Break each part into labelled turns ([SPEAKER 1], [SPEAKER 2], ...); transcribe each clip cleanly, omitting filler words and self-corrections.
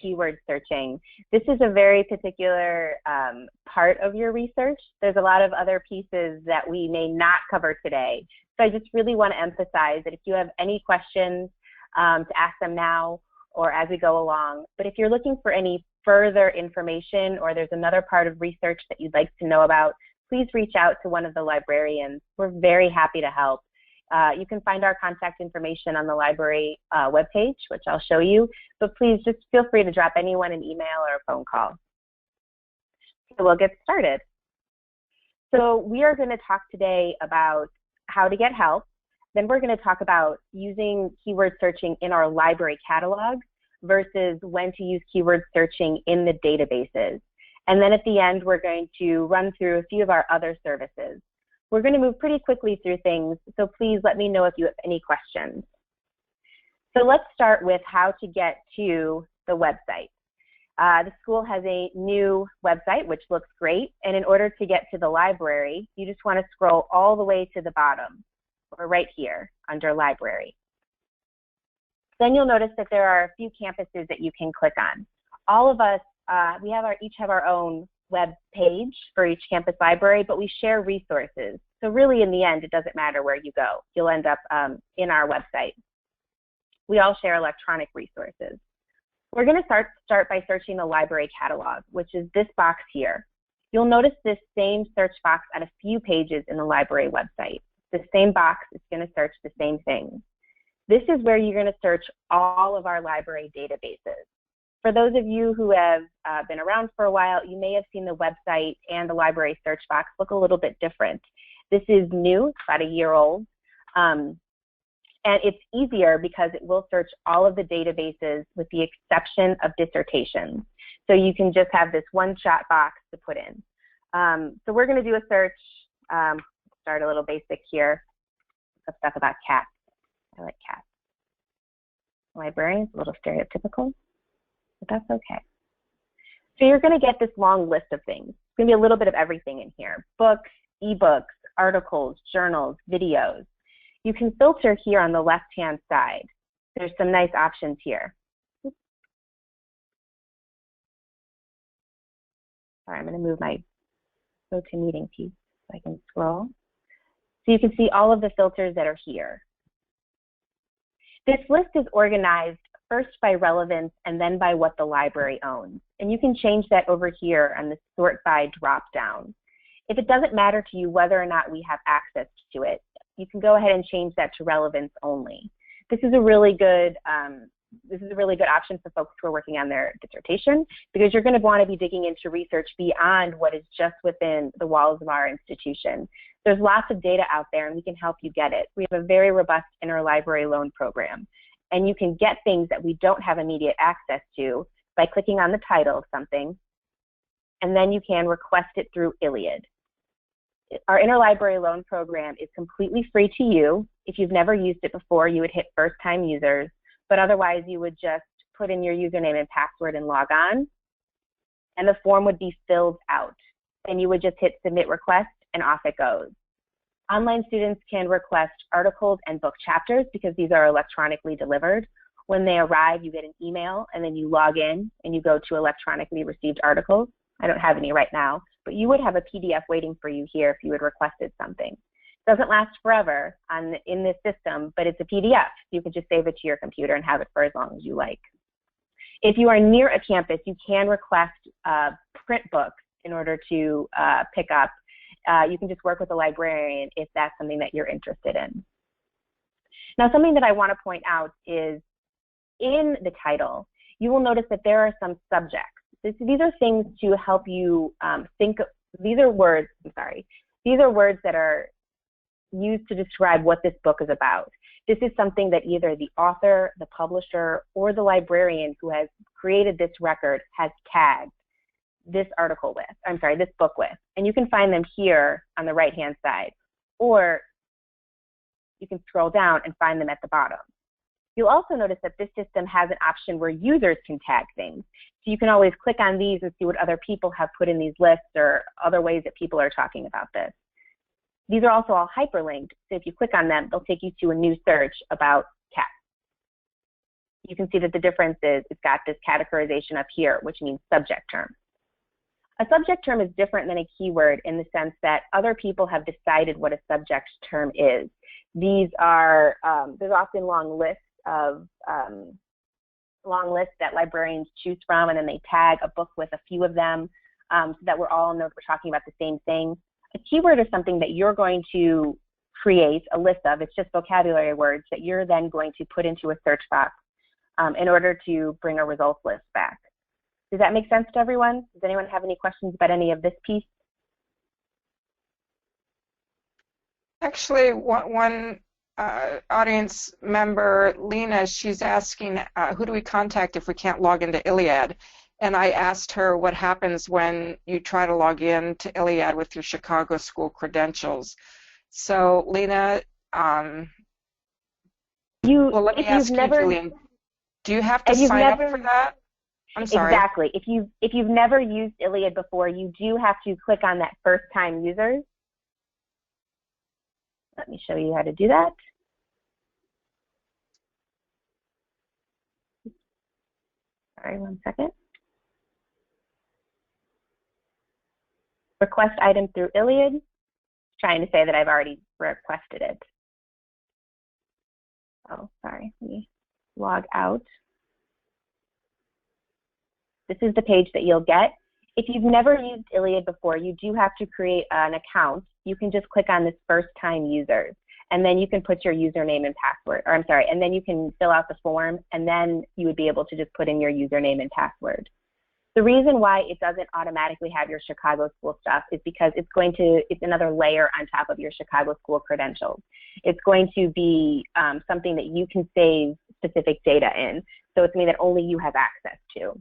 [SPEAKER 1] keyword searching. This is a very particular part of your research. There's a lot of other pieces that we may not cover today. So I just really want to emphasize that if you have any questions, to ask them now or as we go along. But if you're looking for any further information or there's another part of research that you'd like to know about, please reach out to one of the librarians. We're very happy to help. You can find our contact information on the library webpage, which I'll show you, but please just feel free to drop anyone an email or a phone call. So we'll get started. So we are going to talk today about how to get help. Then we're going to talk about using keyword searching in our library catalog versus when to use keyword searching in the databases. And then at the end, we're going to run through a few of our other services. We're going to move pretty quickly through things, so please let me know if you have any questions. So let's start with how to get to the website. The school has a new website, which looks great, and in order to get to the library, you just want to scroll all the way to the bottom, or right here under library. Then you'll notice that there are a few campuses that you can click on. All of us, each have our own web page for each campus library, but we share resources. So really in the end, it doesn't matter where you go. You'll end up in our website. We all share electronic resources. We're going to start by searching the library catalog, which is this box here. You'll notice this same search box at a few pages in the library website. The same box is going to search the same thing. This is where you're going to search all of our library databases. For those of you who have been around for a while, you may have seen the website and the library search box look a little bit different. This is new, it's about a year old, and it's easier because it will search all of the databases with the exception of dissertations. So you can just have this one-shot box to put in. So we're going to do a search, start a little basic here, some stuff about cats. I like cats. Librarians, a little stereotypical, but that's okay. So you're going to get this long list of things. It's going to be a little bit of everything in here. Books, ebooks, articles, journals, videos. You can filter here on the left-hand side. There's some nice options here. Oops. Sorry, I'm going to move my GoToMeeting piece so I can scroll. So you can see all of the filters that are here. This list is organized first by relevance and then by what the library owns. And you can change that over here on the sort by drop down. If it doesn't matter to you whether or not we have access to it, you can go ahead and change that to relevance only. This is a really good option for folks who are working on their dissertation, because you're going to want to be digging into research beyond what is just within the walls of our institution. There's lots of data out there, and we can help you get it. We have a very robust interlibrary loan program, and you can get things that we don't have immediate access to by clicking on the title of something, and then you can request it through ILLiad. Our interlibrary loan program is completely free to you. If you've never used it before, you would hit first-time users, but otherwise you would just put in your username and password and log on, and the form would be filled out. Then you would just hit submit request, and off it goes. Online students can request articles and book chapters because these are electronically delivered. When they arrive, you get an email, and then you log in and you go to electronically received articles. I don't have any right now, but you would have a PDF waiting for you here if you had requested something. It doesn't last forever in this system, but it's a PDF. You can just save it to your computer and have it for as long as you like. If you are near a campus, you can request print books in order to pick up. You can just work with a librarian if that's something that you're interested in. Now, something that I want to point out is in the title, you will notice that there are some subjects. These are things to help you think. These are words that are used to describe what this book is about. This is something that either the author, the publisher, or the librarian who has created this record has tagged this article with, this book with. And you can find them here on the right-hand side, or you can scroll down and find them at the bottom. You'll also notice that this system has an option where users can tag things. So you can always click on these and see what other people have put in these lists or other ways that people are talking about this. These are also all hyperlinked, so if you click on them, they'll take you to a new search about cats. you can see that the difference is it's got this categorization up here, which means subject term. A subject term is different than a keyword in the sense that other people have decided what a subject term is. These are, there's often long lists that librarians choose from, and then they tag a book with a few of them so that we're all know we're talking about the same thing. A keyword is something that you're going to create a list of. It's just vocabulary words that you're then going to put into a search box in order to bring a results list back. Does that make sense to everyone? Does anyone have any questions about any of this piece?
[SPEAKER 2] Actually, one audience member, Lena, she's asking, who do we contact if we can't log into Iliad? And I asked her what happens when you try to log in to Iliad with your Chicago school credentials. So, Lena, well, let me ask you, Gillian, do you have to sign up for that? I'm sorry.
[SPEAKER 1] Exactly. If you've never used Iliad before, you do have to click on that first time users. Let me show you how to do that. Sorry, one second. Request item through Iliad. Trying to say that I've already requested it. Oh, sorry. Let me log out. This is the page that you'll get. If you've never used Iliad before, you do have to create an account. You can just click on this first time users, and then you can put your username and password, or I'm sorry, and then you can fill out the form, and then you would be able to just put in your username and password. The reason why it doesn't automatically have your Chicago school stuff is because it's another layer on top of your Chicago school credentials. It's going to be something that you can save specific data in. So it's something that only you have access to.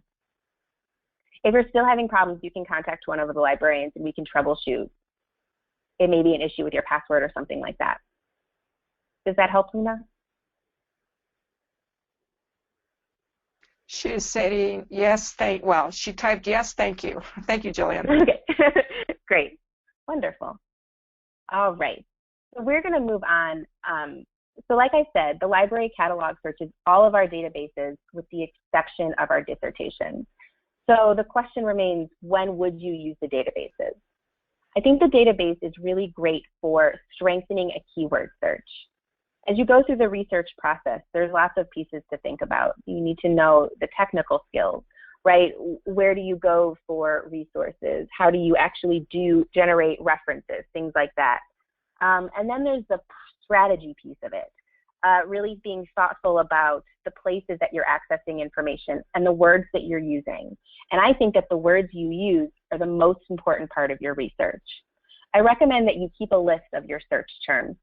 [SPEAKER 1] If you're still having problems, you can contact one of the librarians and we can troubleshoot. It may be an issue with your password or something like that. Does that help, Luna?
[SPEAKER 2] She's saying yes, well, she typed yes, thank you. Thank you, Jillian.
[SPEAKER 1] Okay, great, wonderful. All right, so we're gonna move on. So like I said, the library catalog searches all of our databases with the exception of our dissertation. So the question remains, when would you use the databases? I think the database is really great for strengthening a keyword search. As you go through the research process, there's lots of pieces to think about. You need to know the technical skills, right? Where do you go for resources? How do you actually generate references, things like that. And then there's the strategy piece of it, really being thoughtful about the places that you're accessing information and the words that you're using. And I think that the words you use are the most important part of your research. I recommend that you keep a list of your search terms,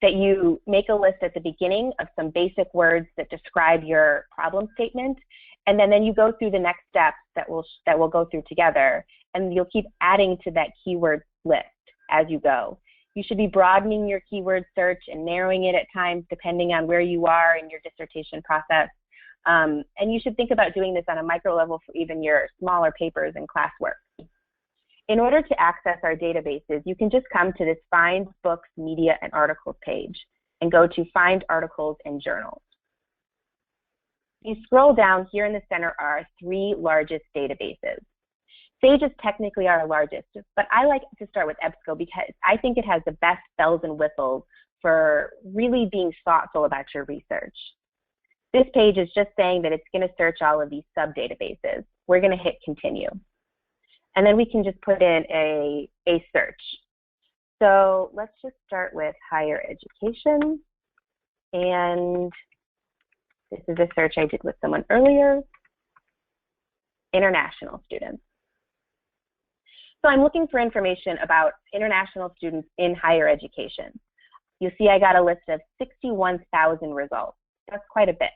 [SPEAKER 1] that you make a list at the beginning of some basic words that describe your problem statement, and then you go through the next steps that we'll go through together, and you'll keep adding to that keyword list as you go. You should be broadening your keyword search and narrowing it at times depending on where you are in your dissertation process. And you should think about doing this on a micro level for even your smaller papers and classwork. In order to access our databases, you can just come to this Find Books, Media, and Articles page and go to Find Articles and Journals. You scroll down, here in the center are our 3 largest databases. SAGE is technically our largest, but I like to start with EPSCO because I think it has the best bells and whistles for really being thoughtful about your research. This page is just saying that it's going to search all of these sub-databases. We're going to hit Continue. And then we can just put in a search. So let's just start with higher education. And this is a search I did with someone earlier, international students. So I'm looking for information about international students in higher education. You'll see I got a list of 61,000 results. That's quite a bit.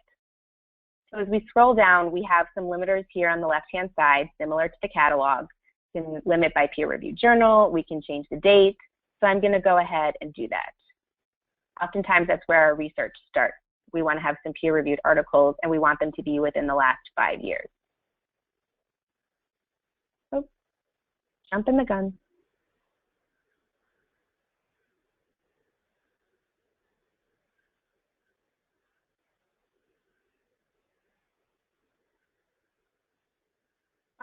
[SPEAKER 1] So as we scroll down, we have some limiters here on the left-hand side, similar to the catalog. We can limit by peer-reviewed journal. We can change the date. So I'm going to go ahead and do that. Oftentimes, that's where our research starts. We want to have some peer-reviewed articles, and we want them to be within the last 5 years. Oh, jumping the gun.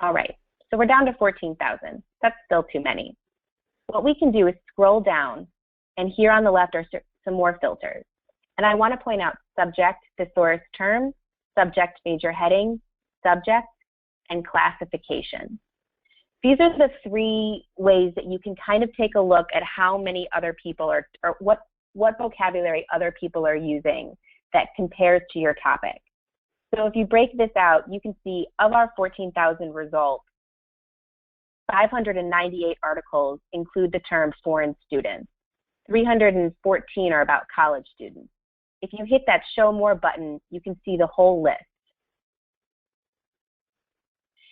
[SPEAKER 1] All right, so we're down to 14,000. That's still too many. What we can do is scroll down, and here on the left are some more filters. And I want to point out subject, thesaurus term, subject major heading, subject, and classification. These are the three ways that you can kind of take a look at how many other people are, or what vocabulary other people are using that compares to your topic. So if you break this out, you can see of our 14,000 results, 598 articles include the term foreign students. 314 are about college students. If you hit that show more button, you can see the whole list.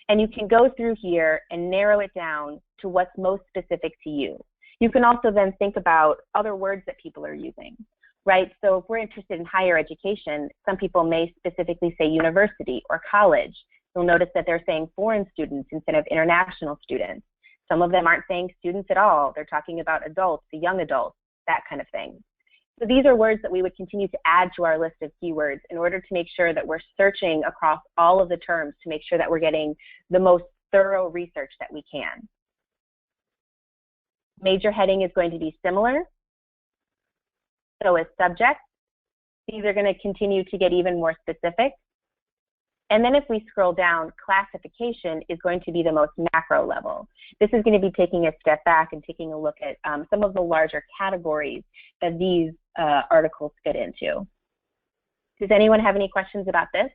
[SPEAKER 1] And you can go through here and narrow it down to what's most specific to you. You can also then think about other words that people are using, right? So if we're interested in higher education, some people may specifically say university or college. You'll notice that they're saying foreign students instead of international students. Some of them aren't saying students at all. They're talking about adults, the young adults, that kind of thing. So these are words that we would continue to add to our list of keywords in order to make sure that we're searching across all of the terms to make sure that we're getting the most thorough research that we can. Major heading is going to be similar. So is subject. These are going to continue to get even more specific. And then if we scroll down, classification is going to be the most macro level. This is going to be taking a step back and taking a look at some of the larger categories that these articles fit into. Does anyone have any questions about this?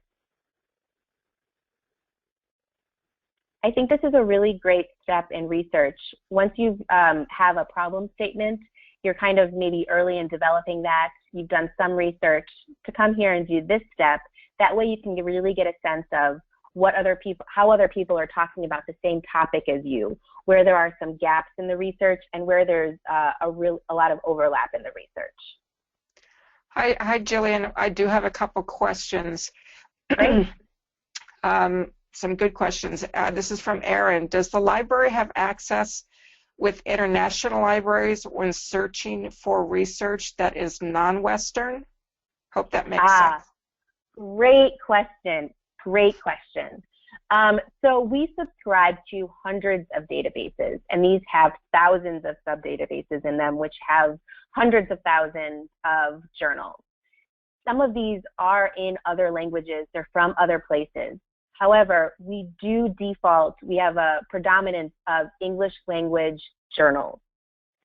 [SPEAKER 1] I think this is a really great step in research. Once you have a problem statement, you're kind of maybe early in developing that, you've done some research, to come here and do this step. That way you can really get a sense of what other people, how other people are talking about the same topic as you, where there are some gaps in the research and where there's a lot of overlap in the research.
[SPEAKER 2] Hi, Jillian. I do have a couple questions.
[SPEAKER 1] Great.
[SPEAKER 2] Some good questions. This is from Aaron. Does the library have access with international libraries when searching for research that is non-Western? Hope that makes sense.
[SPEAKER 1] Great question. Great question. So we subscribe to hundreds of databases, and these have thousands of sub-databases in them, which have hundreds of thousands of journals. Some of these are in other languages. They're from other places. However, we do default, we have a predominance of English language journals.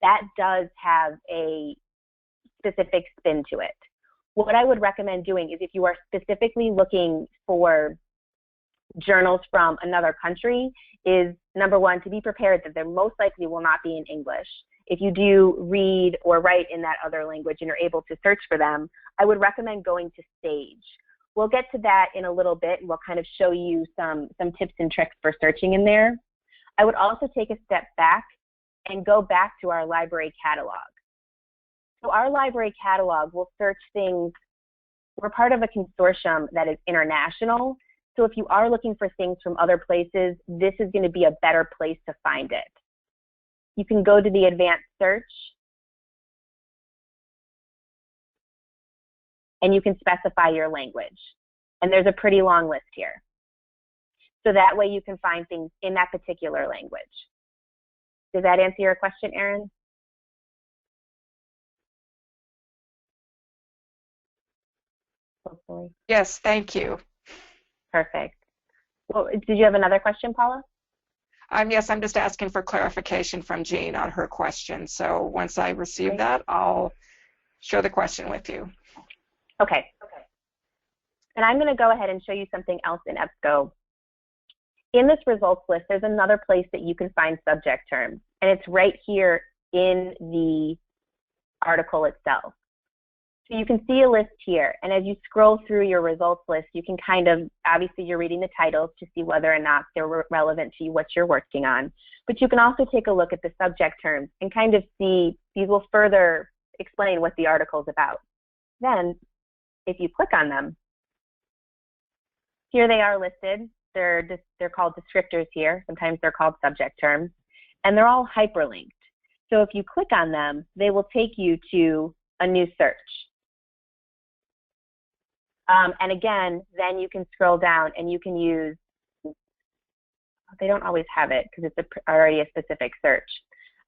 [SPEAKER 1] That does have a specific spin to it. What I would recommend doing is if you are specifically looking for journals from another country is, number one, to be prepared that they most likely will not be in English. If you do read or write in that other language and you're able to search for them, I would recommend going to Sage. We'll get to that in a little bit, and we'll kind of show you some tips and tricks for searching in there. I would also take a step back and go back to our library catalog. So our library catalog will search things. We're part of a consortium that is international. So if you are looking for things from other places, this is going to be a better place to find it. You can go to the advanced search, and you can specify your language. And there's a pretty long list here. So that way you can find things in that particular language. Does that answer your question, Aaron? Hopefully.
[SPEAKER 2] Yes, thank you.
[SPEAKER 1] Perfect. Well, did you have another question, Paula?
[SPEAKER 2] Yes, I'm just asking for clarification from Jean on her question. So once I receive that, I'll share the question with you.
[SPEAKER 1] Okay. And I'm going to go ahead and show you something else in EPSCO. In this results list, there's another place that you can find subject terms, and it's right here in the article itself. So you can see a list here, and as you scroll through your results list, you can kind of, obviously you're reading the titles to see whether or not they're relevant to what you're working on, but you can also take a look at the subject terms and kind of see, these will further explain what the article is about. Then, if you click on them, here they are listed. They're called descriptors here. Sometimes they're called subject terms, and they're all hyperlinked. So if you click on them, they will take you to a new search. And again, then you can scroll down and you can use They don't always have it because it's already a specific search.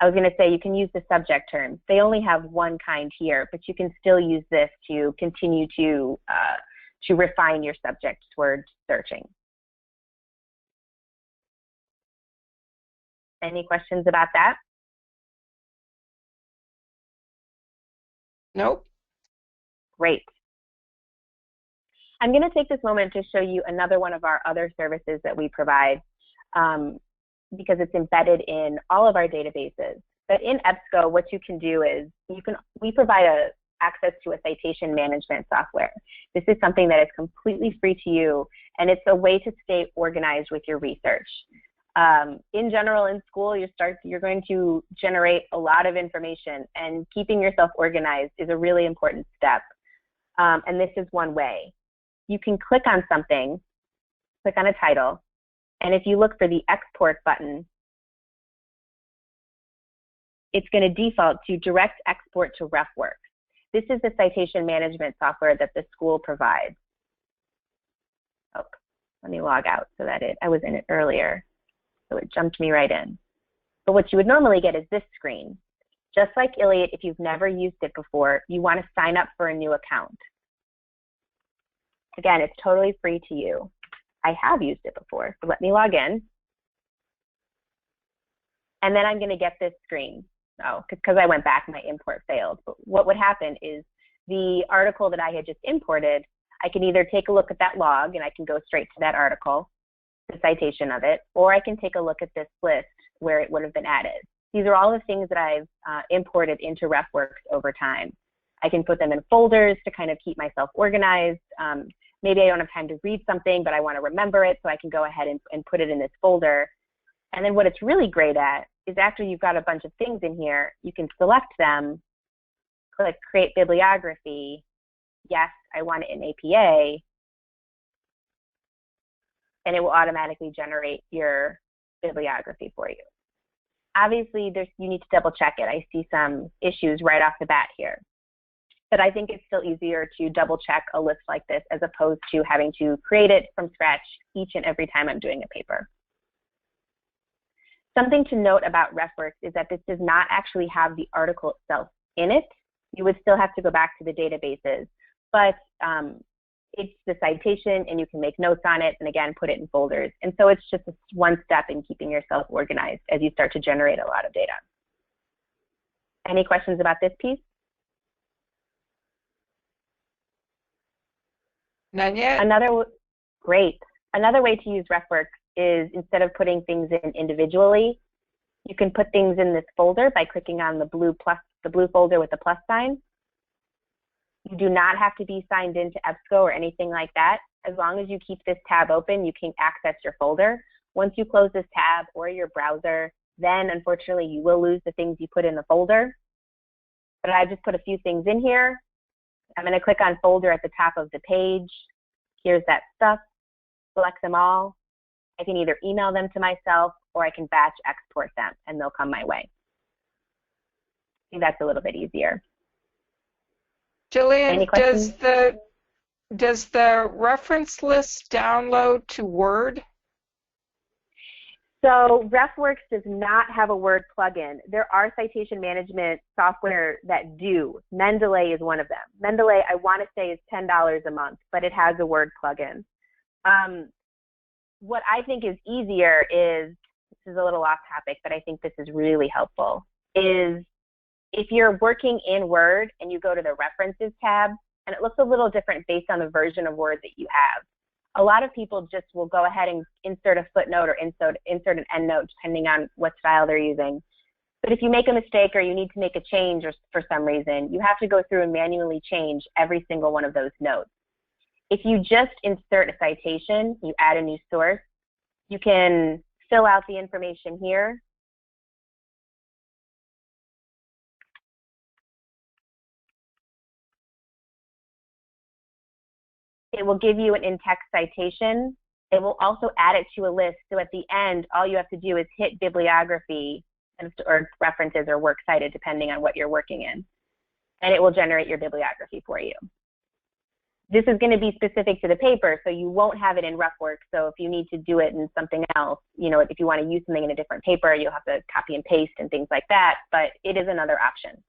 [SPEAKER 1] I was going to say you can use the subject terms. They only have one kind here, but you can still use this to continue to refine your subject word searching. Any questions about that?
[SPEAKER 2] Nope.
[SPEAKER 1] Great. I'm going to take this moment to show you another one of our other services that we provide because it's embedded in all of our databases. But in EPSCO, what you can do is we provide access to a citation management software. This is something that is completely free to you, and it's a way to stay organized with your research. In general, in school, you're going to generate a lot of information, and keeping yourself organized is a really important step. And this is one way. You can click on something, click on a title, and if you look for the export button, it's going to default to direct export to RefWorks. This is the citation management software that the school provides. Oh, let me log out so that I was in it earlier. So it jumped me right in. But what you would normally get is this screen. Just like Iliad, if you've never used it before, you want to sign up for a new account. Again, it's totally free to you. I have used it before, so let me log in. And then I'm going to get this screen. Oh, because I went back, my import failed. But what would happen is the article that I had just imported, I can either take a look at that log and I can go straight to that article, the citation of it, or I can take a look at this list where it would have been added. These are all the things that I've imported into RefWorks over time. I can put them in folders to kind of keep myself organized. Maybe I don't have time to read something, but I want to remember it, so I can go ahead and put it in this folder. And then what it's really great at is after you've got a bunch of things in here, you can select them, click Create Bibliography. Yes, I want it in APA, and it will automatically generate your bibliography for you. Obviously, you need to double check it. I see some issues right off the bat here. But I think it's still easier to double check a list like this as opposed to having to create it from scratch each and every time I'm doing a paper. Something to note about RefWorks is that this does not actually have the article itself in it. You would still have to go back to the databases, but it's the citation and you can make notes on it and again, put it in folders. And so it's just one step in keeping yourself organized as you start to generate a lot of data. Any questions about this piece?
[SPEAKER 2] None yet.
[SPEAKER 1] Great. Another way to use RefWorks is instead of putting things in individually, you can put things in this folder by clicking on the blue folder with the plus sign. You do not have to be signed into EPSCO or anything like that. As long as you keep this tab open, you can access your folder. Once you close this tab or your browser, then unfortunately you will lose the things you put in the folder. But I just put a few things in here. I'm going to click on folder at the top of the page. Here's that stuff. Select them all. I can either email them to myself or I can batch export them and they'll come my way. I think that's a little bit easier.
[SPEAKER 2] Jillian, does the reference list download to Word?
[SPEAKER 1] So RefWorks does not have a Word plugin. There are citation management software that do. Mendeley is one of them. Mendeley, I want to say, is $10 a month, but it has a Word plugin. What I think is easier is, this is a little off topic, but I think this is really helpful, is if you're working in Word and you go to the References tab, and it looks a little different based on the version of Word that you have. A lot of people just will go ahead and insert a footnote or insert an endnote, depending on what style they're using. But if you make a mistake or you need to make a change or for some reason, you have to go through and manually change every single one of those notes. If you just insert a citation, you add a new source, you can fill out the information here. It will give you an in-text citation. It will also add it to a list. So at the end, all you have to do is hit bibliography or references or works cited, depending on what you're working in. And it will generate your bibliography for you. this is going to be specific to the paper, so you won't have it in rough work. So if you need to do it in something else, you know, if you want to use something in a different paper, you'll have to copy and paste and things like that, but it is another option.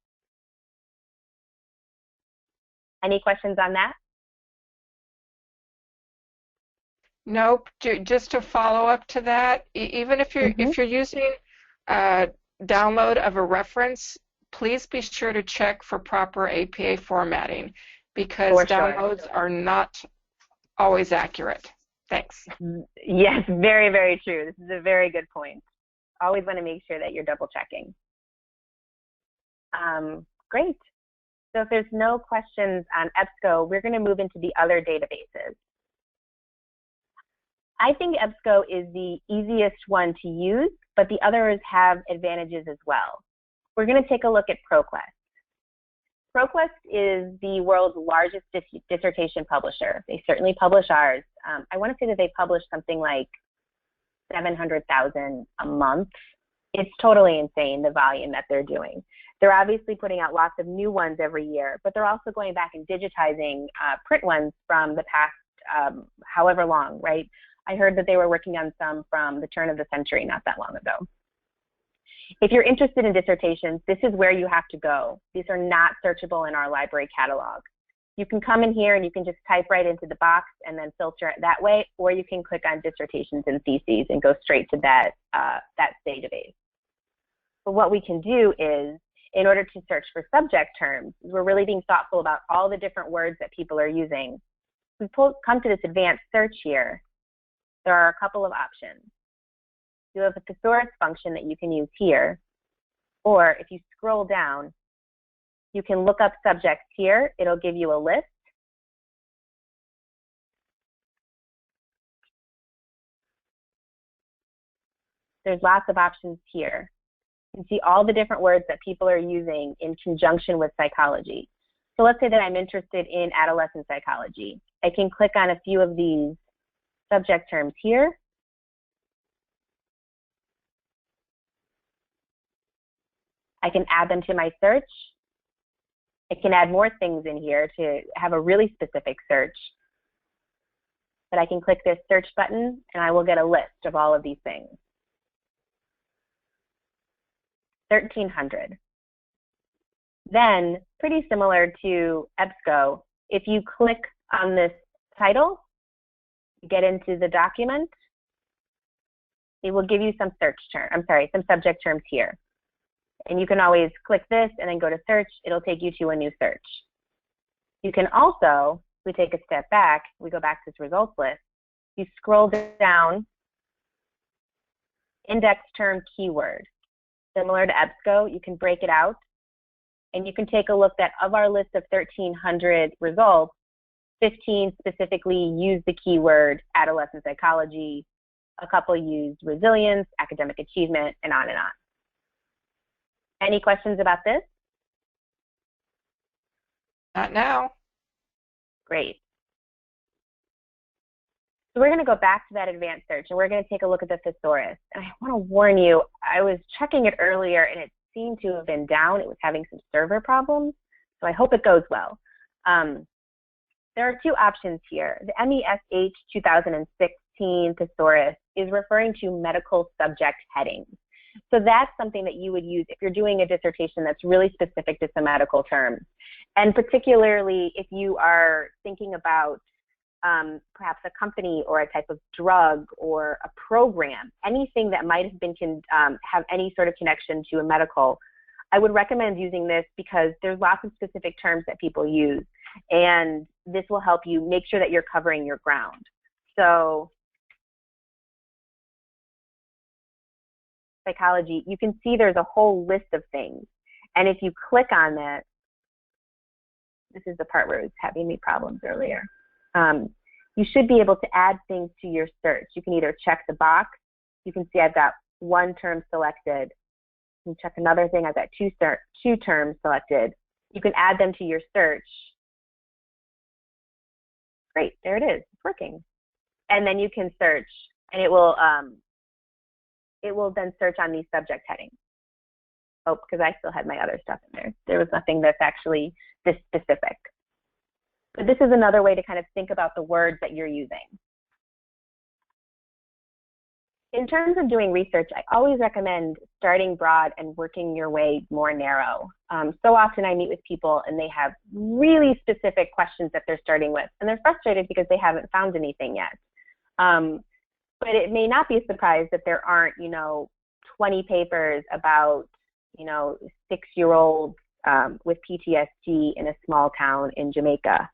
[SPEAKER 1] Any questions on that?
[SPEAKER 2] Nope. Just to follow up to that, even if you're using download of a reference, please be sure to check for proper APA formatting, because downloads are not always accurate. Thanks.
[SPEAKER 1] Yes, very, very true. This is a very good point. Always want to make sure that you're double checking. Great. So if there's no questions on EPSCO, we're going to move into the other databases. I think EPSCO is the easiest one to use, but the others have advantages as well. We're going to take a look at ProQuest. ProQuest is the world's largest dissertation publisher. They certainly publish ours. I want to say that they publish something like 700,000 a month. It's totally insane, the volume that they're doing. They're obviously putting out lots of new ones every year, but they're also going back and digitizing print ones from the past however long, right? I heard that they were working on some from the turn of the century, not that long ago. If you're interested in dissertations, this is where you have to go. These are not searchable in our library catalog. You can come in here and you can just type right into the box and then filter it that way, or you can click on dissertations and theses and go straight to that database. But what we can do is, in order to search for subject terms, we're really being thoughtful about all the different words that people are using. We come to this advanced search here. There are a couple of options. You have a thesaurus function that you can use here, or if you scroll down, you can look up subjects here. It'll give you a list. There's lots of options here. You can see all the different words that people are using in conjunction with psychology. So let's say that I'm interested in adolescent psychology. I can click on a few of these subject terms here. I can add them to my search. I can add more things in here to have a really specific search. But I can click this search button and I will get a list of all of these things. 1,300. Then, pretty similar to EPSCO, if you click on this title, you get into the document, it will give you some some subject terms here. And you can always click this and then go to search. It'll take you to a new search. You can also, if we take a step back, we go back to this results list, you scroll down, index term keyword. Similar to EPSCO, you can break it out, and you can take a look that of our list of 1,300 results, 15 specifically use the keyword adolescent psychology, a couple use resilience, academic achievement, and on and on. Any questions about this?
[SPEAKER 2] Not now.
[SPEAKER 1] Great. So we're going to go back to that advanced search, and we're going to take a look at the thesaurus. And I want to warn you, I was checking it earlier, and it seemed to have been down. It was having some server problems, so I hope it goes well. There are two options here. The MESH 2016 thesaurus is referring to medical subject headings. So that's something that you would use if you're doing a dissertation that's really specific to some medical terms. And particularly if you are thinking about perhaps a company or a type of drug or a program, anything that might have been have any sort of connection to a medical, I would recommend using this because there's lots of specific terms that people use, and this will help you make sure that you're covering your ground. So psychology, you can see there's a whole list of things, and if you click on that, this is the part where it was having me problems earlier. You should be able to add things to your search. You can either check the box. You can see I've got one term selected. You can check another thing. I've got two terms selected. You can add them to your search. Great, there it is. It's working. And then you can search, and it will then search on these subject headings. Oh, because I still had my other stuff in there. There was nothing that's actually this specific. But this is another way to kind of think about the words that you're using. In terms of doing research, I always recommend starting broad and working your way more narrow. So often I meet with people and they have really specific questions that they're starting with, and they're frustrated because they haven't found anything yet. But it may not be a surprise that there aren't, 20 papers about, 6-year-olds with PTSD in a small town in Jamaica.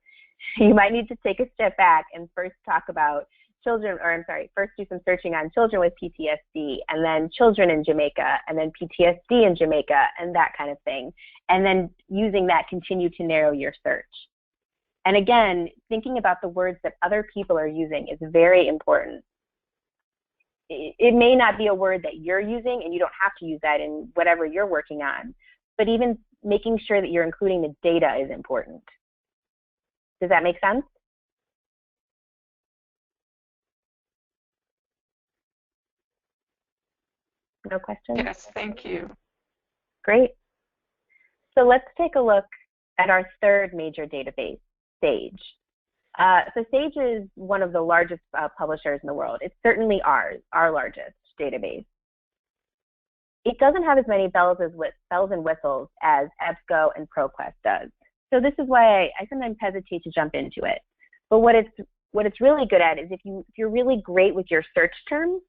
[SPEAKER 1] You might need to take a step back and first talk about first do some searching on children with PTSD, and then children in Jamaica, and then PTSD in Jamaica, and that kind of thing. And then using that, continue to narrow your search. And again, thinking about the words that other people are using is very important. It may not be a word that you're using, and you don't have to use that in whatever you're working on, but even making sure that you're including the data is important. Does that make sense? No questions?
[SPEAKER 2] Yes, thank you.
[SPEAKER 1] Great. So let's take a look at our third major database, Sage. So Sage is one of the largest publishers in the world. It's certainly our largest database. It doesn't have as many bells and whistles as EPS Co and ProQuest does. So this is why I sometimes hesitate to jump into it. But what it's really good at is if you're really great with your search terms,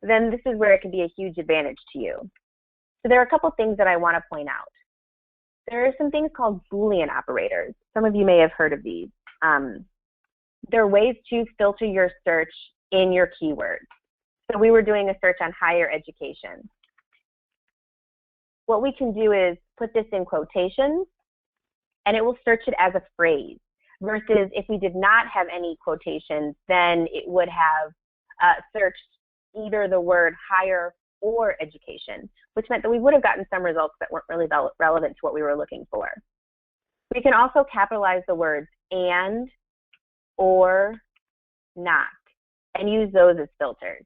[SPEAKER 1] then this is where it can be a huge advantage to you. So there are a couple things that I want to point out. There are some things called Boolean operators. Some of you may have heard of these. There are ways to filter your search in your keywords. So we were doing a search on higher education. What we can do is put this in quotations, and it will search it as a phrase, versus if we did not have any quotations, then it would have searched either the word higher or education, which meant that we would have gotten some results that weren't really relevant to what we were looking for. We can also capitalize the words and, or, not, and use those as filters.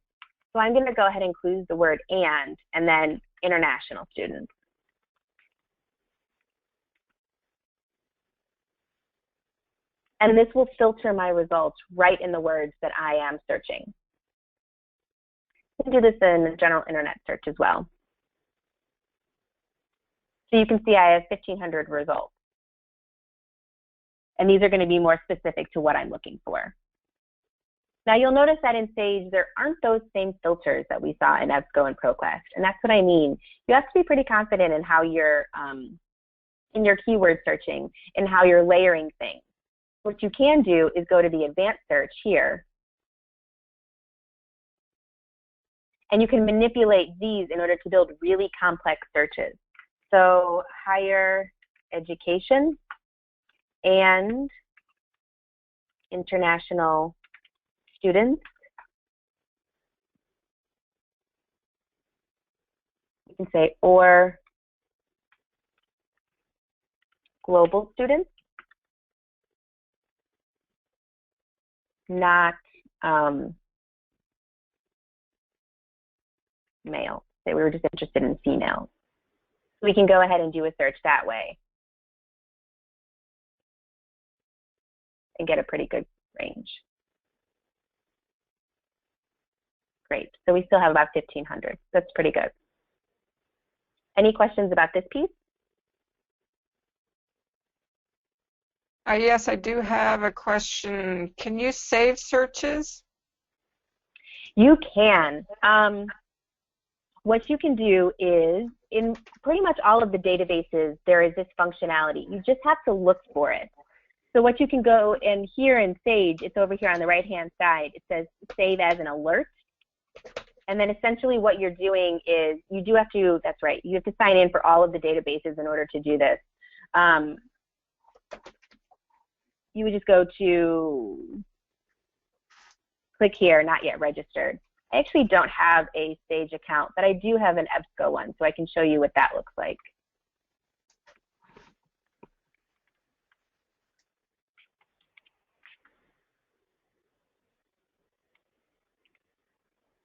[SPEAKER 1] So I'm going to go ahead and include the word and then international students. And this will filter my results right in the words that I am searching. You can do this in the general internet search as well. So you can see I have 1,500 results. And these are going to be more specific to what I'm looking for. Now you'll notice that in Sage, there aren't those same filters that we saw in EPS Co and ProQuest. And that's what I mean. You have to be pretty confident in how you're, in your keyword searching and how you're layering things. What you can do is go to the advanced search here, and you can manipulate these in order to build really complex searches. So higher education and international students. You can say or global students, not male. Say we were just interested in females. We can go ahead and do a search that way and get a pretty good range. Great. So we still have about 1,500. That's pretty good. Any questions about this piece?
[SPEAKER 2] Yes, I do have a question. Can you save searches?
[SPEAKER 1] You can. What you can do is, in pretty much all of the databases, there is this functionality. You just have to look for it. So what you can go in here in Sage, it's over here on the right-hand side. It says save as an alert. And then essentially what you're doing is you do have to, that's right, you have to sign in for all of the databases in order to do this. You would just go to, click here, not yet registered. I actually don't have a Sage account, but I do have an EPS Co one, so I can show you what that looks like.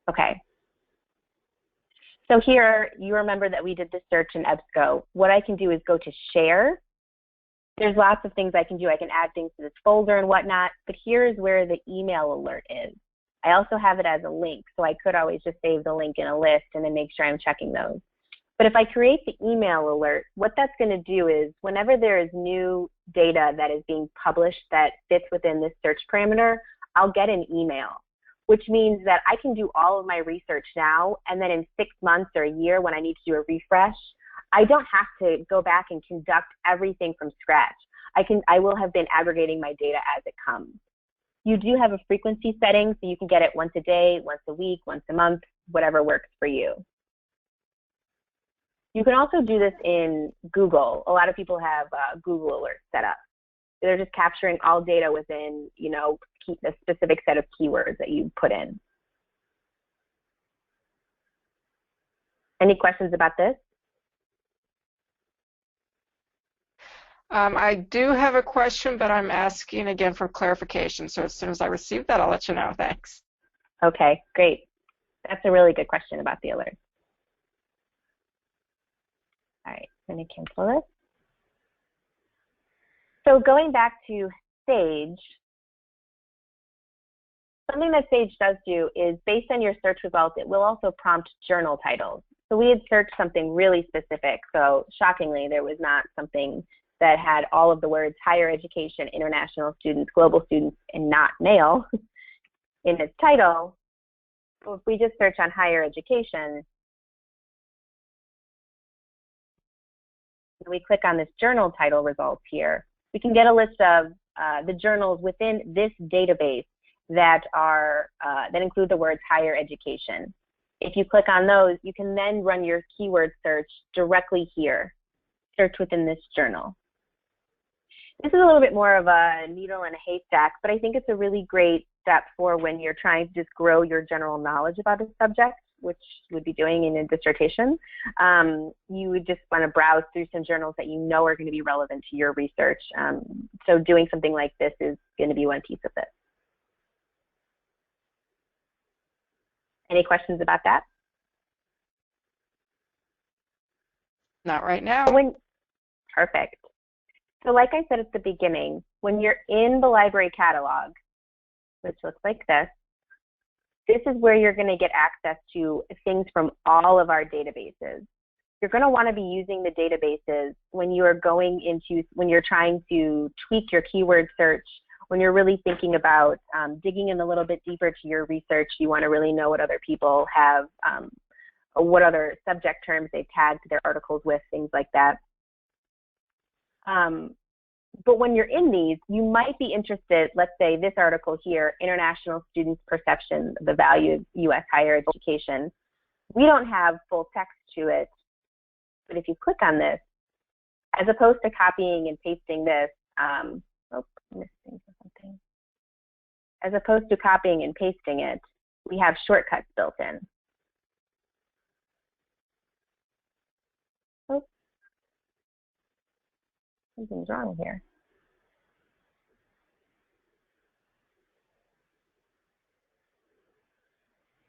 [SPEAKER 1] Okay. So here, you remember that we did the search in EPS Co. What I can do is go to share, There's lots of things I can do. I can add things to this folder and whatnot, but here's where the email alert is. I also have it as a link, so I could always just save the link in a list and then make sure I'm checking those. But if I create the email alert, what that's going to do is whenever there is new data that is being published that fits within this search parameter, I'll get an email, which means that I can do all of my research now, and then in 6 months or a year when I need to do a refresh, I don't have to go back and conduct everything from scratch. I will have been aggregating my data as it comes. You do have a frequency setting, so you can get it once a day, once a week, once a month, whatever works for you. You can also do this in Google. A lot of people have Google alerts set up. They're just capturing all data within, you know, a specific set of keywords that you put in. Any questions about this?
[SPEAKER 2] I do have a question, but I'm asking again for clarification. So as soon as I receive that, I'll let you know. Thanks.
[SPEAKER 1] Okay, great. That's a really good question about the alert. All right, I'm going to cancel this. So going back to Sage, something that Sage does do is based on your search results, it will also prompt journal titles. So we had searched something really specific. So shockingly, there was not something that had all of the words higher education, international students, global students, and not male in its title. So if we just search on higher education, and we click on this journal title results here, we can get a list of the journals within this database that are that include the words higher education. If you click on those, you can then run your keyword search directly here, search within this journal. This is a little bit more of a needle in a haystack, but I think it's a really great step for when you're trying to just grow your general knowledge about a subject, which you would be doing in a dissertation. You would just want to browse through some journals that you know are going to be relevant to your research. So doing something like this is going to be one piece of it. Any questions about that?
[SPEAKER 2] Not right now.
[SPEAKER 1] Perfect. So like I said at the beginning, when you're in the library catalog, which looks like this is where you're going to get access to things from all of our databases. You're going to want to be using the databases when you are when you're trying to tweak your keyword search, when you're really thinking about digging in a little bit deeper to your research. You want to really know what other people have, what other subject terms they've tagged their articles with, things like that. But when you're in these, you might be interested, let's say this article here, International Students' Perception of the Value of U.S. Higher Education. We don't have full text to it, but if you click on this, as opposed to copying and pasting this, as opposed to copying and pasting it, we have shortcuts built in. Something's wrong here.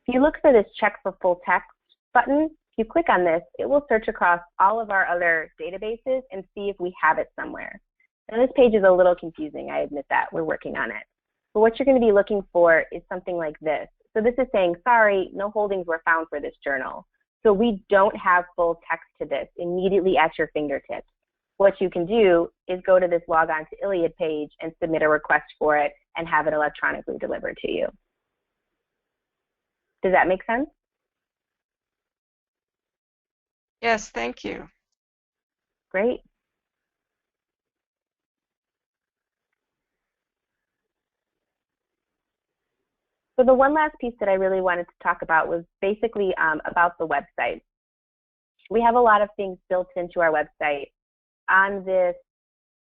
[SPEAKER 1] If you look for this check for full text button, if you click on this, it will search across all of our other databases and see if we have it somewhere. And this page is a little confusing, I admit that. We're working on it. But what you're going to be looking for is something like this. So this is saying, sorry, no holdings were found for this journal. So we don't have full text to this immediately at your fingertips. What you can do is go to this log on to ILLiad page and submit a request for it and have it electronically delivered to you. Does that make sense?
[SPEAKER 2] Yes, thank you.
[SPEAKER 1] Great. So the one last piece that I really wanted to talk about was basically about the website. We have a lot of things built into our website. On this,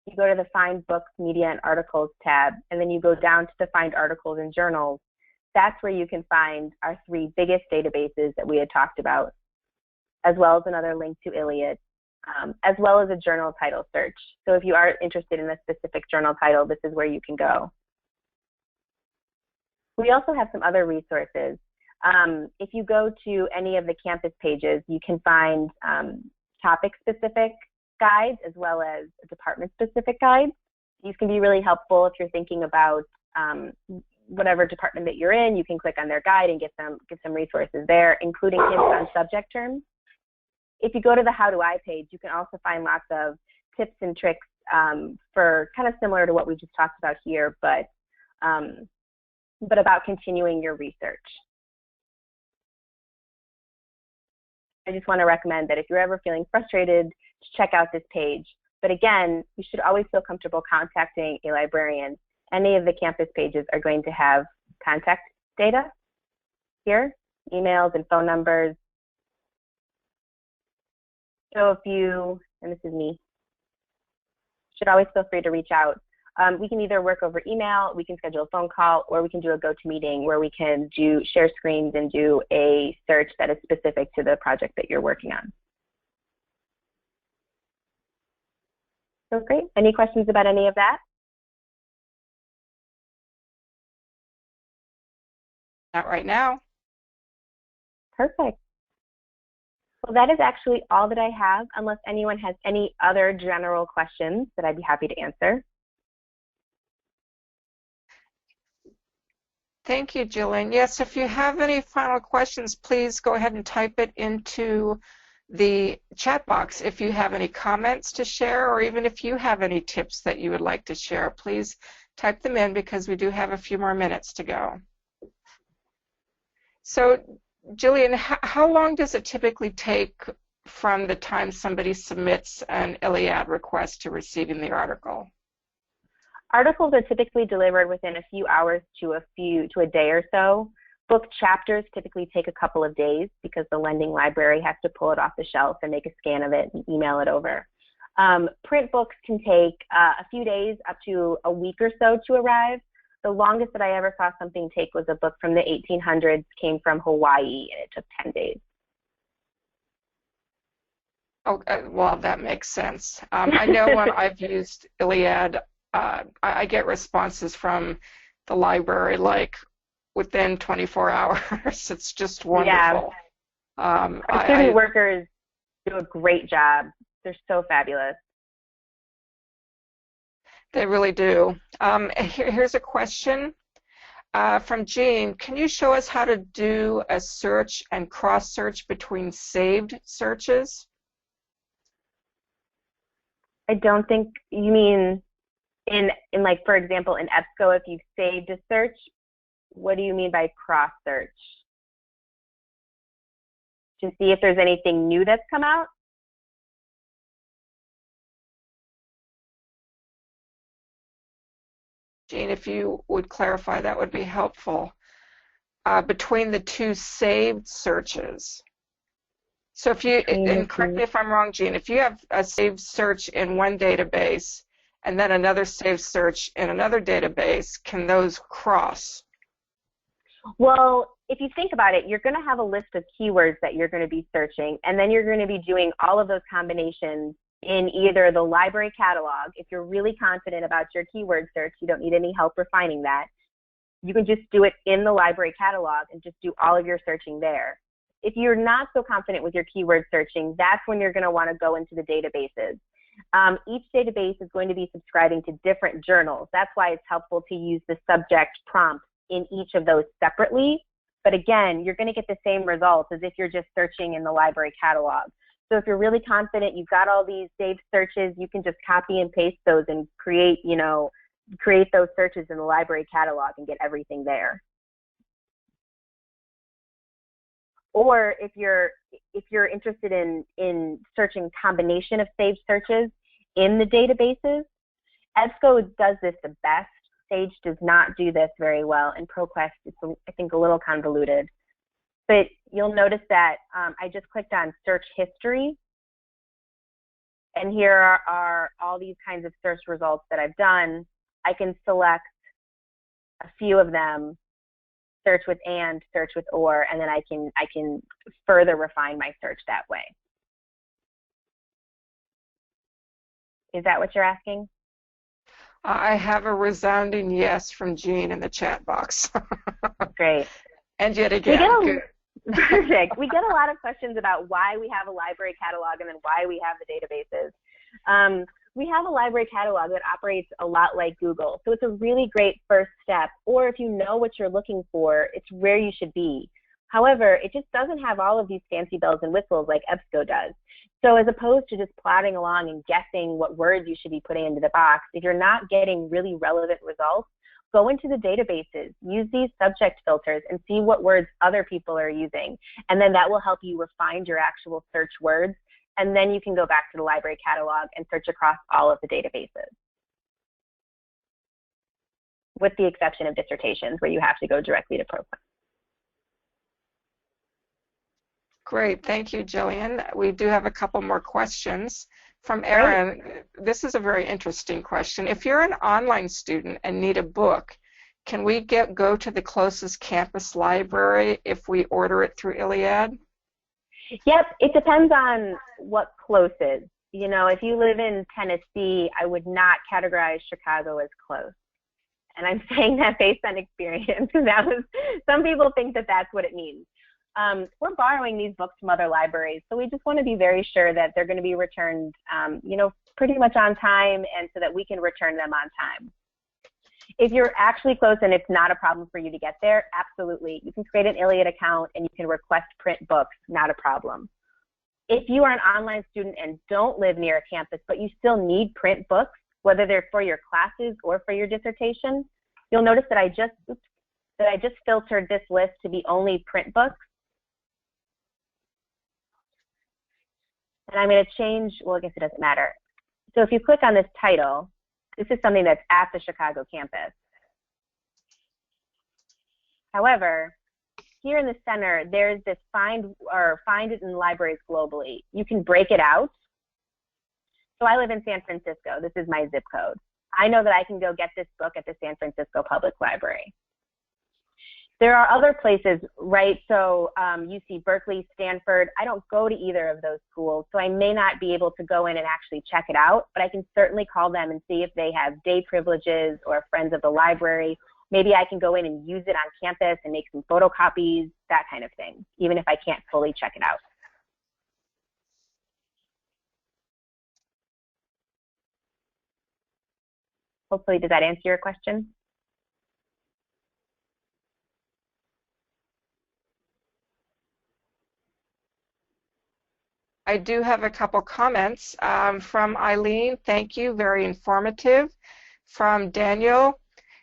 [SPEAKER 1] you go to the Find Books, Media, and Articles tab, and then you go down to the Find Articles and Journals. That's where you can find our 3 biggest databases that we had talked about, as well as another link to ILLiad, as well as a journal title search. So if you are interested in a specific journal title, this is where you can go. We also have some other resources. If you go to any of the campus pages, you can find topic-specific guides as well as department-specific guides. These can be really helpful if you're thinking about whatever department that you're in. You can click on their guide and get some resources there, including hints on subject terms. If you go to the HowToI page, you can also find lots of tips and tricks for kind of similar to what we just talked about here, but about continuing your research. I just want to recommend that if you're ever feeling frustrated, check out this page. But again, you should always feel comfortable contacting a librarian. Any of the campus pages are going to have contact data here, emails and phone numbers. So if you, and this is me, should always feel free to reach out. We can either work over email, we can schedule a phone call, or we can do a go-to-meeting where we can share screens and do a search that is specific to the project that you're working on. So great. Any questions about any of that?
[SPEAKER 2] Not right now.
[SPEAKER 1] Perfect. Well, that is actually all that I have, unless anyone has any other general questions that I'd be happy to answer.
[SPEAKER 2] Thank you, Jillian. Yes, if you have any final questions, please go ahead and type it into the chat box. If you have any comments to share, or even if you have any tips that you would like to share, please type them in, because we do have a few more minutes to go. So, Jillian, how long does it typically take from the time somebody submits an ILLiad request to receiving the article?
[SPEAKER 1] Articles are typically delivered within a few hours to a day or so. Book chapters typically take a couple of days because the lending library has to pull it off the shelf and make a scan of it and email it over. Print books can take a few days up to a week or so to arrive. The longest that I ever saw something take was a book from the 1800s, came from Hawaii, and it took 10 days.
[SPEAKER 2] Oh, well, that makes sense. I know when I've used ILLiad, I get responses from the library like within 24 hours. It's just wonderful.
[SPEAKER 1] Yeah. Our student workers do a great job. They're so fabulous.
[SPEAKER 2] They really do. Here's a question from Jean. Can you show us how to do a search and cross-search between saved searches?
[SPEAKER 1] I don't think you mean in like, for example, in EPSCO, if you've saved a search, what do you mean by cross-search? To see if there's anything new that's come out?
[SPEAKER 2] Jean, if you would clarify, that would be helpful. Between the two saved searches. So if you, and correct me if I'm wrong, Jean, if you have a saved search in one database and then another saved search in another database, can those cross?
[SPEAKER 1] Well, if you think about it, you're going to have a list of keywords that you're going to be searching, and then you're going to be doing all of those combinations in either the library catalog. If you're really confident about your keyword search, you don't need any help refining that. You can just do it in the library catalog and just do all of your searching there. If you're not so confident with your keyword searching, that's when you're going to want to go into the databases. Each database is going to be subscribing to different journals. That's why it's helpful to use the subject prompts in each of those separately. But again, you're going to get the same results as if you're just searching in the library catalog. So if you're really confident, you've got all these saved searches, you can just copy and paste those and create those searches in the library catalog and get everything there. Or if you're interested in searching combination of saved searches in the databases, EPSCO does this the best. Sage does not do this very well, and ProQuest is, I think, a little convoluted. But you'll notice that I just clicked on search history, and here are all these kinds of search results that I've done. I can select a few of them, search with and, search with or, and then I can further refine my search that way. Is that what you're asking?
[SPEAKER 2] I have a resounding yes from Jean in the chat box.
[SPEAKER 1] Great.
[SPEAKER 2] And yet again,
[SPEAKER 1] perfect. We get a lot of questions about why we have a library catalog and then why we have the databases. We have a library catalog that operates a lot like Google, so it's a really great first step. Or if you know what you're looking for, it's where you should be. However, it just doesn't have all of these fancy bells and whistles like EBSCO does. So as opposed to just plodding along and guessing what words you should be putting into the box, if you're not getting really relevant results, go into the databases, use these subject filters, and see what words other people are using. And then that will help you refine your actual search words. And then you can go back to the library catalog and search across all of the databases, with the exception of dissertations where you have to go directly to ProQuest.
[SPEAKER 2] Great, thank you, Jillian. We do have a couple more questions from Aaron. Great. This is a very interesting question. If you're an online student and need a book, can we go to the closest campus library if we order it through ILLiad?
[SPEAKER 1] Yep, it depends on what close is. You know, if you live in Tennessee, I would not categorize Chicago as close. And I'm saying that based on experience. Some people think that that's what it means. We're borrowing these books from other libraries, so we just want to be very sure that they're going to be returned, you know, pretty much on time, and so that we can return them on time. If you're actually close and it's not a problem for you to get there, absolutely. You can create an ILLiad account and you can request print books, not a problem. If you are an online student and don't live near a campus, but you still need print books, whether they're for your classes or for your dissertation, you'll notice that I just filtered this list to be only print books. And I'm going to change, well, I guess it doesn't matter. So if you click on this title, this is something that's at the Chicago campus. However, here in the center, there's this find it in libraries globally. You can break it out. So I live in San Francisco. This is my zip code. I know that I can go get this book at the San Francisco Public Library. There are other places, right? So UC Berkeley, Stanford, I don't go to either of those schools, so I may not be able to go in and actually check it out, but I can certainly call them and see if they have day privileges or friends of the library. Maybe I can go in and use it on campus and make some photocopies, that kind of thing, even if I can't fully check it out. Hopefully, does that answer your question?
[SPEAKER 2] I do have a couple comments from Eileen. Thank you, very informative. From Daniel,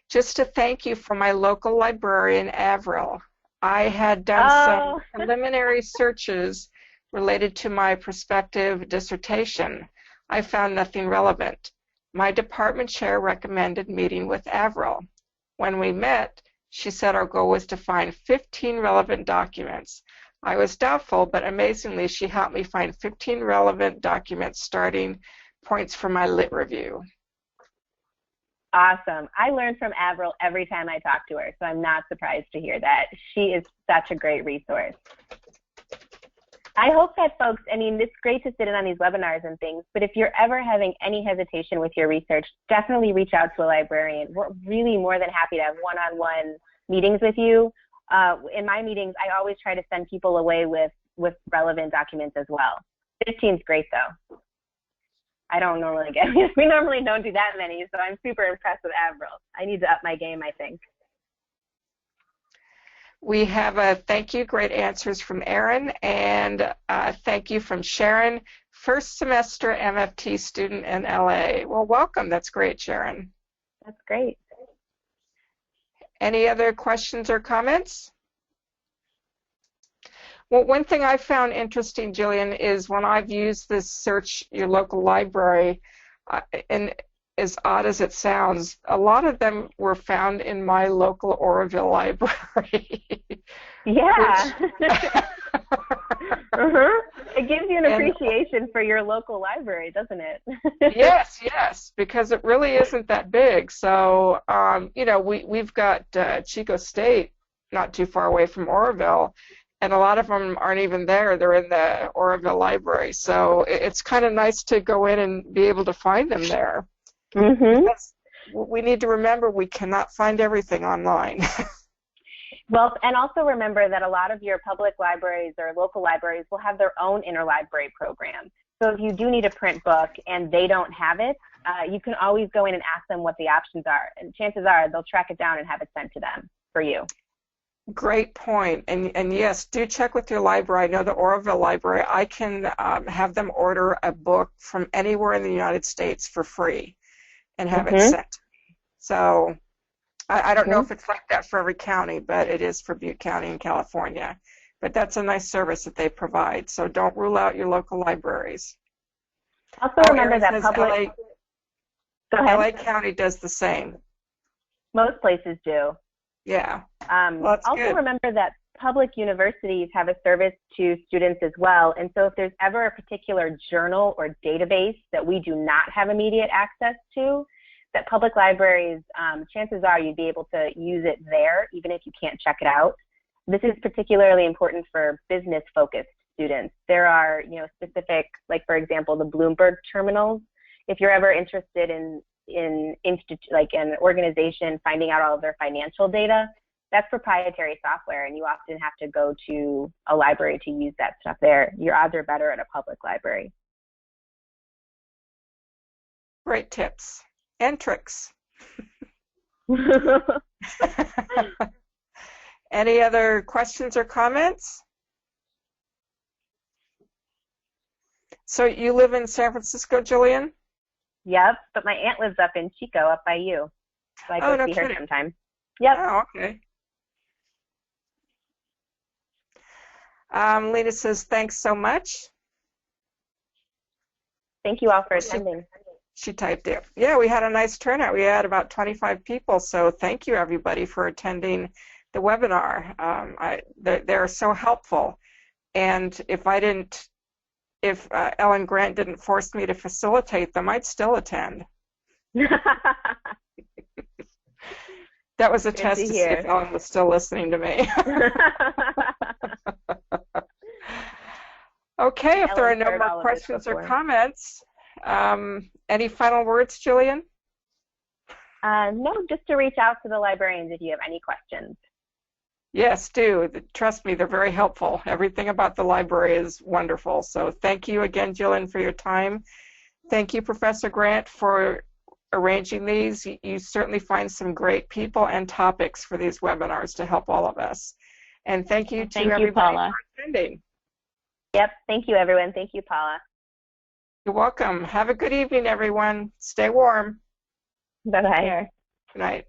[SPEAKER 2] just to thank you for my local librarian, Avril. I had done some preliminary searches related to my prospective dissertation. I found nothing relevant. My department chair recommended meeting with Avril. When we met, she said our goal was to find 15 relevant documents. I was doubtful, but amazingly, she helped me find 15 relevant documents starting points for my lit review.
[SPEAKER 1] Awesome. I learn from Avril every time I talk to her, so I'm not surprised to hear that. She is such a great resource. I hope that folks, I mean, it's great to sit in on these webinars and things, but if you're ever having any hesitation with your research, definitely reach out to a librarian. We're really more than happy to have one-on-one meetings with you. In my meetings, I always try to send people away with relevant documents as well. 15 is great, though. I don't normally get, we normally don't do that many, so I'm super impressed with Avril. I need to up my game, I think.
[SPEAKER 2] We have a thank you, great answers from Aaron, and thank you from Sharon, first semester MFT student in LA. Well, welcome. That's great, Sharon.
[SPEAKER 1] That's great.
[SPEAKER 2] Any other questions or comments? Well, one thing I found interesting, Gillian, is when I've used this search your local library, and as odd as it sounds, a lot of them were found in my local Oroville library.
[SPEAKER 1] Yeah. It gives you an appreciation for your local library, doesn't it?
[SPEAKER 2] Yes, yes, because it really isn't that big. So, you know, we've got Chico State not too far away from Oroville, and a lot of them aren't even there. They're in the Oroville library. So it's kind of nice to go in and be able to find them there. Because we need to remember we cannot find everything online.
[SPEAKER 1] Well, and also remember that a lot of your public libraries or local libraries will have their own interlibrary program. So if you do need a print book and they don't have it, you can always go in and ask them what the options are. And chances are they'll track it down and have it sent to them for you.
[SPEAKER 2] Great point. And yes, do check with your library. I know the Oroville Library. I can have them order a book from anywhere in the United States for free and have it sent to me. So I don't know if it's like that for every county, but it is for Butte County in California. But that's a nice service that they provide. So don't rule out your local libraries.
[SPEAKER 1] Also remember that public...
[SPEAKER 2] LA County does the same.
[SPEAKER 1] Most places do.
[SPEAKER 2] Yeah.
[SPEAKER 1] Well, also good. Remember that public universities have a service to students as well. And so if there's ever a particular journal or database that we do not have immediate access to, that public libraries, chances are you'd be able to use it there, even if you can't check it out. This is particularly important for business-focused students. There are, specific, like for example, the Bloomberg terminals. If you're ever interested in an organization finding out all of their financial data, that's proprietary software, and you often have to go to a library to use that stuff there. Your odds are better at a public library.
[SPEAKER 2] Great tips and tricks. Any other questions or comments? So you live in San Francisco, Jillian?
[SPEAKER 1] Yep, but my aunt lives up in Chico, up by you. So I go see her sometime. Yep.
[SPEAKER 2] Oh, okay. Lena says, thanks so much.
[SPEAKER 1] Thank you all for attending.
[SPEAKER 2] She typed it. Yeah, we had a nice turnout. We had about 25 people, so thank you, everybody, for attending the webinar. They're so helpful. And if Ellen Grant didn't force me to facilitate them, I'd still attend. That was a test to see if Ellen was still listening to me. Okay, if there are no more questions or comments, any final words, Gillian?
[SPEAKER 1] No, just to reach out to the librarians if you have any questions.
[SPEAKER 2] Yes, do. Trust me, they're very helpful. Everything about the library is wonderful. So thank you again, Gillian, for your time. Thank you, Professor Grant, for arranging these. You certainly find some great people and topics for these webinars to help all of us. And thank you to everybody
[SPEAKER 3] Paula.
[SPEAKER 2] for attending.
[SPEAKER 1] Yep, thank you, everyone. Thank you, Paula.
[SPEAKER 2] You're welcome. Have a good evening, everyone. Stay warm.
[SPEAKER 1] Bye-bye.
[SPEAKER 2] Good night.